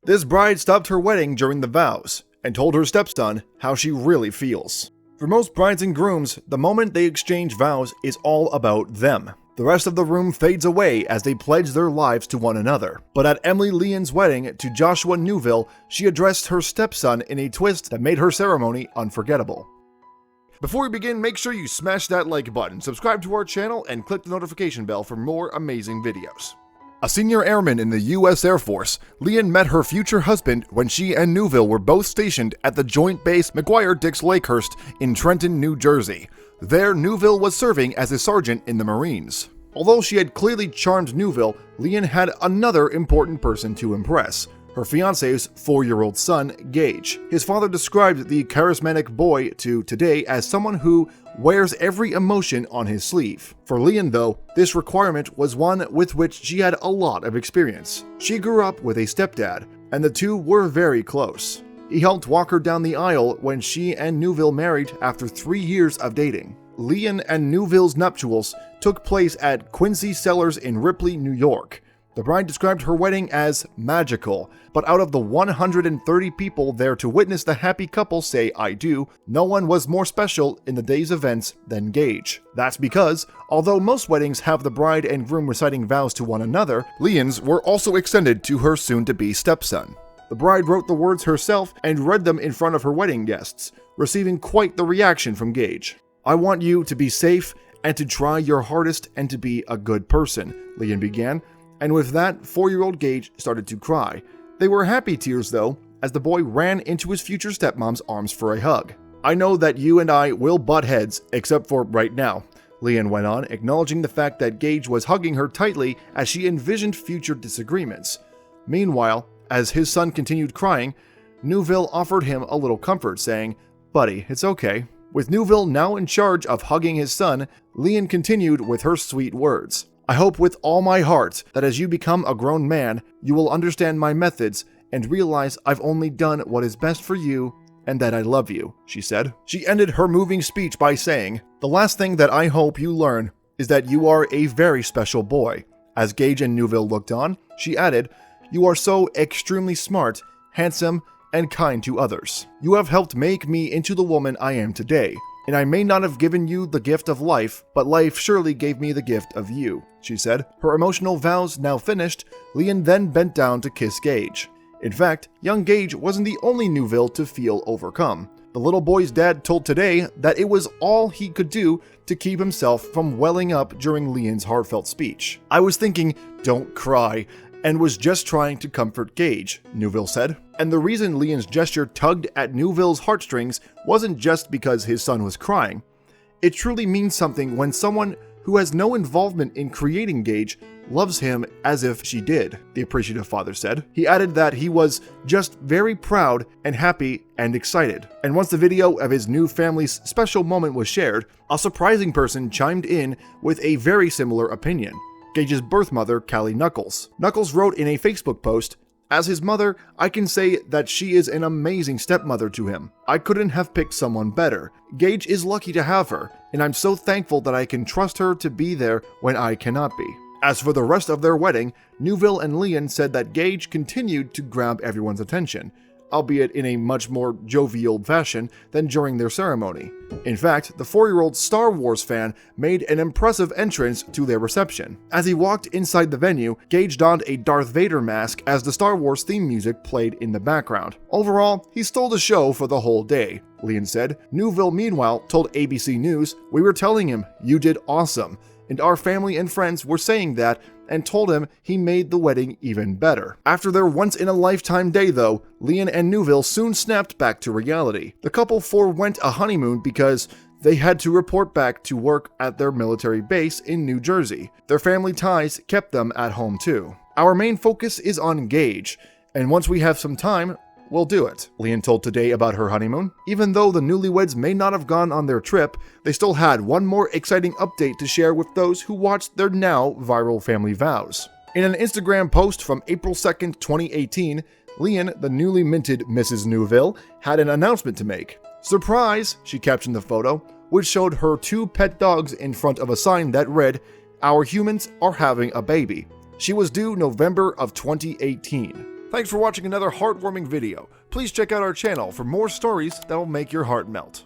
This bride stopped her wedding during the vows and told her stepson how she really feels. For most brides and grooms, the moment they exchange vows is all about them. The rest of the room fades away as they pledge their lives to one another. But at Emily Leon's wedding to Joshua Newville, she addressed her stepson in a twist that made her ceremony unforgettable. Before we begin, make sure you smash that like button, subscribe to our channel, and click the notification bell for more amazing videos. A senior airman in the U.S. Air Force, Leon met her future husband when she and Newville were both stationed at the Joint Base McGuire-Dix-Lakehurst in Trenton, New Jersey. There, Newville was serving as a sergeant in the Marines. Although she had clearly charmed Newville, Leon had another important person to impress: her fiancé's 4-year-old son, Gage. His father described the charismatic boy to Today as someone who wears every emotion on his sleeve. For Leon, though, this requirement was one with which she had a lot of experience. She grew up with a stepdad, and the two were very close. He helped walk her down the aisle when she and Newville married after 3 years of dating. Leon and Newville's nuptials took place at Quincy Cellars in Ripley, New York. The bride described her wedding as magical, but out of the 130 people there to witness the happy couple say "I do," no one was more special in the day's events than Gage. That's because, although most weddings have the bride and groom reciting vows to one another, Leon's were also extended to her soon-to-be stepson. The bride wrote the words herself and read them in front of her wedding guests, receiving quite the reaction from Gage. "I want you to be safe and to try your hardest and to be a good person," Leon began. And with that, 4-year-old Gage started to cry. They were happy tears, though, as the boy ran into his future stepmom's arms for a hug. "I know that you and I will butt heads, except for right now," Leon went on, acknowledging the fact that Gage was hugging her tightly as she envisioned future disagreements. Meanwhile, as his son continued crying, Newville offered him a little comfort, saying, "Buddy, it's okay." With Newville now in charge of hugging his son, Leon continued with her sweet words. "I hope with all my heart that as you become a grown man, you will understand my methods and realize I've only done what is best for you and that I love you," she said. She ended her moving speech by saying, "The last thing that I hope you learn is that you are a very special boy." As Gage and Newville looked on, she added, "You are so extremely smart, handsome, and kind to others. You have helped make me into the woman I am today. And I may not have given you the gift of life, but life surely gave me the gift of you," she said. Her emotional vows now finished, Leon then bent down to kiss Gage. In fact, young Gage wasn't the only Newville to feel overcome. The little boy's dad told Today that it was all he could do to keep himself from welling up during Leon's heartfelt speech. "I was thinking, don't cry, and was just trying to comfort Gage," Newville said. And the reason Leon's gesture tugged at Newville's heartstrings wasn't just because his son was crying. It truly means something when someone who has no involvement in creating Gage loves him as if she did, the appreciative father said. He added that he was just very proud and happy and excited. And once the video of his new family's special moment was shared, a surprising person chimed in with a very similar opinion: Gage's birth mother, Callie Knuckles. Knuckles wrote in a Facebook post, "As his mother, I can say that she is an amazing stepmother to him. I couldn't have picked someone better. Gage is lucky to have her, and I'm so thankful that I can trust her to be there when I cannot be." As for the rest of their wedding, Newville and Leon said that Gage continued to grab everyone's attention, albeit in a much more jovial fashion than during their ceremony. In fact, the 4-year-old Star Wars fan made an impressive entrance to their reception. As he walked inside the venue, Gage donned a Darth Vader mask as the Star Wars theme music played in the background. Overall, he stole the show for the whole day, Leon said. Newville, meanwhile, told ABC News, "We were telling him, you did awesome. And our family and friends were saying that and told him he made the wedding even better." After their once-in-a-lifetime day, though, Leon and Newville soon snapped back to reality. The couple forewent a honeymoon because they had to report back to work at their military base in New Jersey. Their family ties kept them at home too. "Our main focus is on Gage, and once we have some time, we'll do it," Leon told Today about her honeymoon. Even though the newlyweds may not have gone on their trip, they still had one more exciting update to share with those who watched their now viral family vows. In an Instagram post from April 2nd, 2018, Leon, the newly minted Mrs. Newville, had an announcement to make. "Surprise," she captioned the photo, which showed her 2 pet dogs in front of a sign that read, "Our humans are having a baby." She was due November of 2018. Thanks for watching another heartwarming video. Please check out our channel for more stories that will make your heart melt.